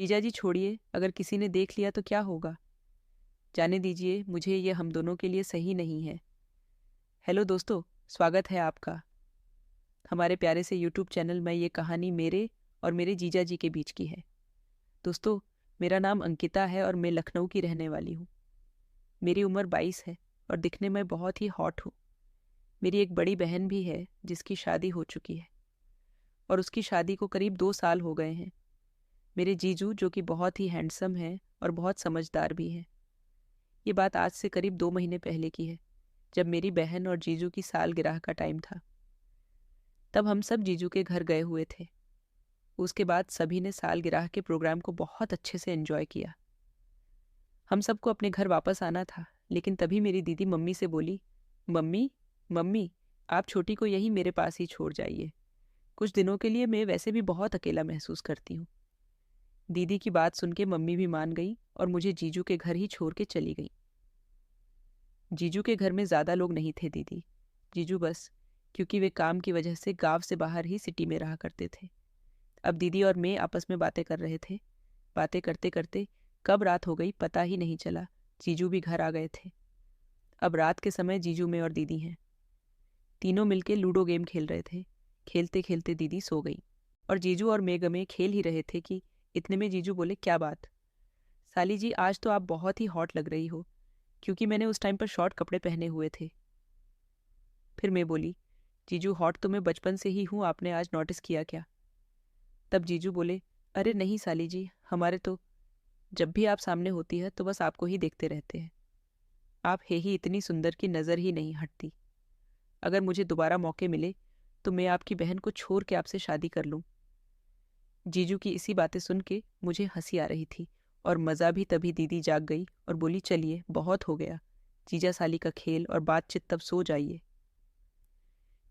जीजा जी छोड़िए, अगर किसी ने देख लिया तो क्या होगा? जाने दीजिए, मुझे ये हम दोनों के लिए सही नहीं है। हेलो दोस्तों, स्वागत है आपका हमारे प्यारे से यूट्यूब चैनल में। ये कहानी मेरे और मेरे जीजा जी के बीच की है। दोस्तों, मेरा नाम अंकिता है और मैं लखनऊ की रहने वाली हूँ। मेरी उम्र 22 है और दिखने में बहुत ही हॉट हूँ। मेरी एक बड़ी बहन भी है जिसकी शादी हो चुकी है और उसकी शादी को करीब 2 साल हो गए हैं। मेरे जीजू जो कि बहुत ही हैंडसम है और बहुत समझदार भी हैं। ये बात आज से करीब 2 महीने पहले की है, जब मेरी बहन और जीजू की सालगिरह का टाइम था। तब हम सब जीजू के घर गए हुए थे। उसके बाद सभी ने सालगिरह के प्रोग्राम को बहुत अच्छे से एंजॉय किया। हम सबको अपने घर वापस आना था, लेकिन तभी मेरी दीदी मम्मी से बोली, मम्मी मम्मी, आप छोटी को यहीं मेरे पास ही छोड़ जाइए। कुछ दिनों के लिए मैं वैसे भी बहुत अकेला महसूस करती हूँ। दीदी की बात सुन के मम्मी भी मान गई और मुझे जीजू के घर ही छोड़ के चली गई। जीजू के घर में ज़्यादा लोग नहीं थे दीदी, जीजू बस, क्योंकि वे काम की वजह से गांव से बाहर ही सिटी में रहा करते थे। अब दीदी और मैं आपस में बातें कर रहे थे। बातें करते करते कब रात हो गई पता ही नहीं चला। जीजू भी घर आ गए थे। अब रात के समय जीजू मैं और दीदी हैं। तीनों मिलके लूडो गेम खेल रहे थे। खेलते खेलते दीदी सो गई और जीजू और मैं गमे खेल ही रहे थे कि इतने में जीजू बोले, क्या बात साली जी, आज तो आप बहुत ही हॉट लग रही हो, क्योंकि मैंने उस टाइम पर शॉर्ट कपड़े पहने हुए थे। फिर मैं बोली, जीजू हॉट तो मैं बचपन से ही हूँ, आपने आज नोटिस किया क्या? तब जीजू बोले, अरे नहीं साली जी, हमारे तो जब भी आप सामने होती है तो बस आपको ही देखते रहते हैं। आप है ही इतनी सुंदर की नज़र ही नहीं हटती। अगर मुझे दोबारा मौके मिले तो मैं आपकी बहन को छोड़ के आपसे शादी कर लूं। जीजू की इसी बातें सुन के मुझे हंसी आ रही थी और मज़ा भी। तभी दीदी जाग गई और बोली, चलिए बहुत हो गया जीजा साली का खेल और बातचीत, तब सो जाइए।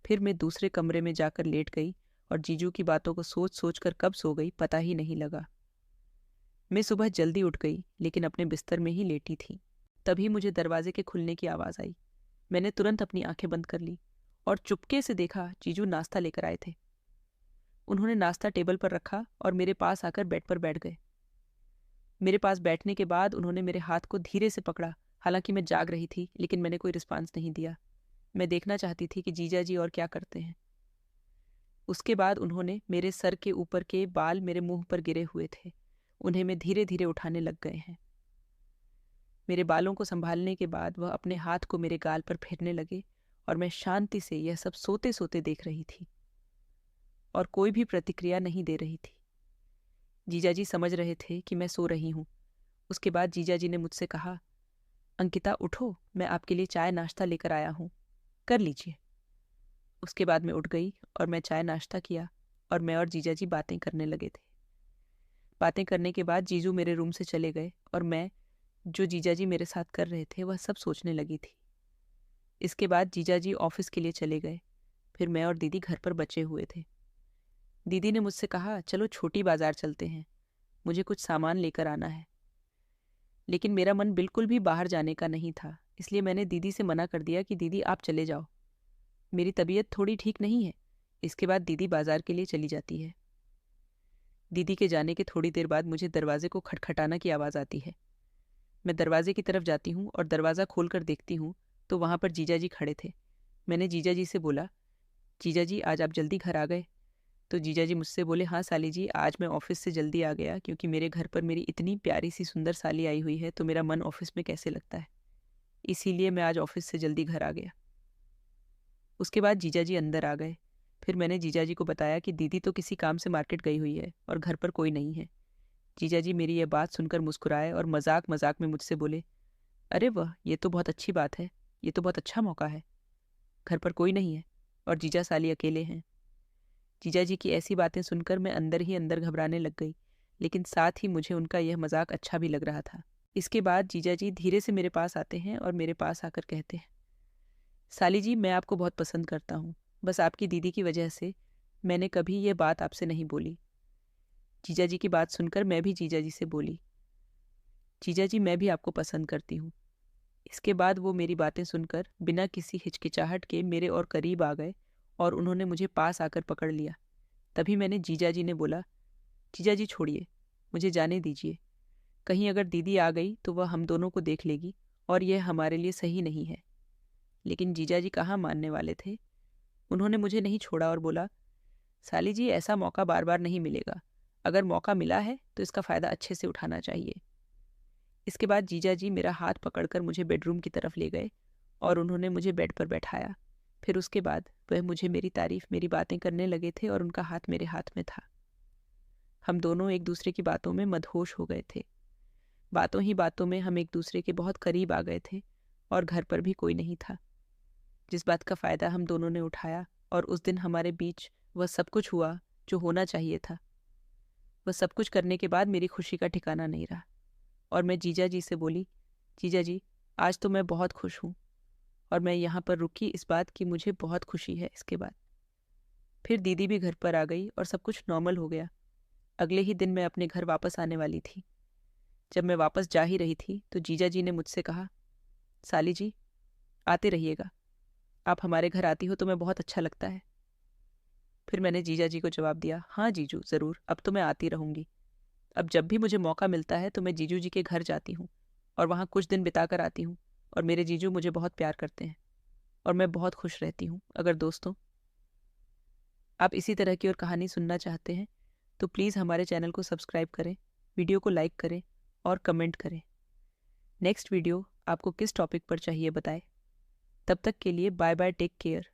फिर मैं दूसरे कमरे में जाकर लेट गई और जीजू की बातों को सोच सोच कर कब सो गई पता ही नहीं लगा। मैं सुबह जल्दी उठ गई, लेकिन अपने बिस्तर में ही लेटी थी। तभी मुझे दरवाजे के खुलने की आवाज़ आई। मैंने तुरंत अपनी आंखें बंद कर ली और चुपके से देखा जीजू नाश्ता लेकर आए थे। उन्होंने नाश्ता टेबल पर रखा और मेरे पास आकर बेड पर बैठ गए। मेरे पास बैठने के बाद उन्होंने मेरे हाथ को धीरे से पकड़ा। हालांकि मैं जाग रही थी, लेकिन मैंने कोई रिस्पांस नहीं दिया। मैं देखना चाहती थी कि जीजा जी और क्या करते हैं। उसके बाद उन्होंने मेरे सर के ऊपर के बाल मेरे मुंह पर गिरे हुए थे, उन्हें मैं धीरे धीरे उठाने लग गए हैं। मेरे बालों को संभालने के बाद वह अपने हाथ को मेरे गाल पर फेरने लगे और मैं शांति से यह सब सोते सोते देख रही थी और कोई भी प्रतिक्रिया नहीं दे रही थी। जीजाजी समझ रहे थे कि मैं सो रही हूँ। उसके बाद जीजाजी ने मुझसे कहा, अंकिता उठो, मैं आपके लिए चाय नाश्ता लेकर आया हूँ, कर लीजिए। उसके बाद मैं उठ गई और मैं चाय नाश्ता किया और मैं और जीजाजी बातें करने लगे थे। बातें करने के बाद जीजू मेरे रूम से चले गए और मैं जो जीजाजी मेरे साथ कर रहे थे वह सब सोचने लगी थी। इसके बाद जीजाजी ऑफिस के लिए चले गए। फिर मैं और दीदी घर पर बचे हुए थे। दीदी ने मुझसे कहा, चलो छोटी बाजार चलते हैं, मुझे कुछ सामान लेकर आना है। लेकिन मेरा मन बिल्कुल भी बाहर जाने का नहीं था, इसलिए मैंने दीदी से मना कर दिया कि दीदी आप चले जाओ, मेरी तबीयत थोड़ी ठीक नहीं है। इसके बाद दीदी बाजार के लिए चली जाती है। दीदी के जाने के थोड़ी देर बाद मुझे दरवाजे को खटखटाना की आवाज़ आती है। मैं दरवाजे की तरफ जाती हूँ और दरवाज़ा खोलकर देखती हूँ तो वहाँ पर जीजाजी खड़े थे। मैंने जीजाजी से बोला, जीजाजी आज आप जल्दी घर आ गए? तो जीजाजी मुझसे बोले, हाँ साली जी, आज मैं ऑफिस से जल्दी आ गया, क्योंकि मेरे घर पर मेरी इतनी प्यारी सी सुंदर साली आई हुई है तो मेरा मन ऑफिस में कैसे लगता है, इसीलिए मैं आज ऑफिस से जल्दी घर आ गया। उसके बाद जीजाजी अंदर आ गए। फिर मैंने जीजाजी को बताया कि दीदी तो किसी काम से मार्केट गई हुई है और घर पर कोई नहीं है। जीजाजी मेरी यह बात सुनकर मुस्कुराए और मजाक मजाक में मुझसे बोले, अरे वाह, ये तो बहुत अच्छी बात है, ये तो बहुत अच्छा मौका है, घर पर कोई नहीं है और जीजा साली अकेले हैं। जीजाजी की ऐसी बातें सुनकर मैं अंदर ही अंदर घबराने लग गई, लेकिन साथ ही मुझे उनका यह मजाक अच्छा भी लग रहा था। इसके बाद जीजाजी धीरे से मेरे पास आते हैं और मेरे पास आकर कहते हैं, साली जी, मैं आपको बहुत पसंद करता हूँ, बस आपकी दीदी की वजह से मैंने कभी ये बात आपसे नहीं बोली। जीजाजी की बात सुनकर मैं भी जीजाजी से बोली, जीजाजी मैं भी आपको पसंद करती हूँ। इसके बाद वो मेरी बातें सुनकर बिना किसी हिचकिचाहट के मेरे और करीब आ गए और उन्होंने मुझे पास आकर पकड़ लिया। तभी मैंने जीजाजी ने बोला, जीजाजी छोड़िए, मुझे जाने दीजिए। कहीं अगर दीदी आ गई तो वह हम दोनों को देख लेगी और यह हमारे लिए सही नहीं है। लेकिन जीजाजी कहाँ मानने वाले थे। उन्होंने मुझे नहीं छोड़ा और बोला, साली जी ऐसा मौका बार बार नहीं मिलेगा। अगर मौका मिला है तो इसका फ़ायदा अच्छे से उठाना चाहिए। इसके बाद जीजाजी मेरा हाथ पकड़कर मुझे बेडरूम की तरफ ले गए और उन्होंने मुझे बेड पर बैठाया। फिर उसके बाद वह मुझे मेरी तारीफ, मेरी बातें करने लगे थे और उनका हाथ मेरे हाथ में था। हम दोनों एक दूसरे की बातों में मदहोश हो गए थे। बातों ही बातों में हम एक दूसरे के बहुत करीब आ गए थे और घर पर भी कोई नहीं था। जिस बात का फ़ायदा हम दोनों ने उठाया और उस दिन हमारे बीच वह सब कुछ हुआ जो होना चाहिए था। वह सब कुछ करने के बाद मेरी खुशी का ठिकाना नहीं रहा और मैं जीजा जी से बोली, जीजा जी आज तो मैं बहुत खुश हूँ। और मैं यहाँ पर रुकी इस बात की मुझे बहुत खुशी है। इसके बाद फिर दीदी भी घर पर आ गई और सब कुछ नॉर्मल हो गया। अगले ही दिन मैं अपने घर वापस आने वाली थी। जब मैं वापस जा ही रही थी तो जीजा जी ने मुझसे कहा, साली जी आते रहिएगा, आप हमारे घर आती हो तो मैं बहुत अच्छा लगता है। फिर मैंने जीजा जी को जवाब दिया, हाँ जीजू ज़रूर, अब तो मैं आती रहूँगी। अब जब भी मुझे मौका मिलता है तो मैं जीजू जी के घर जाती हूँ और वहाँ कुछ दिन बिताकर आती हूँ और मेरे जीजू मुझे बहुत प्यार करते हैं और मैं बहुत खुश रहती हूँ। अगर दोस्तों आप इसी तरह की और कहानी सुनना चाहते हैं तो प्लीज़ हमारे चैनल को सब्सक्राइब करें, वीडियो को लाइक करें और कमेंट करें। नेक्स्ट वीडियो आपको किस टॉपिक पर चाहिए बताएं। तब तक के लिए बाय बाय, टेक केयर।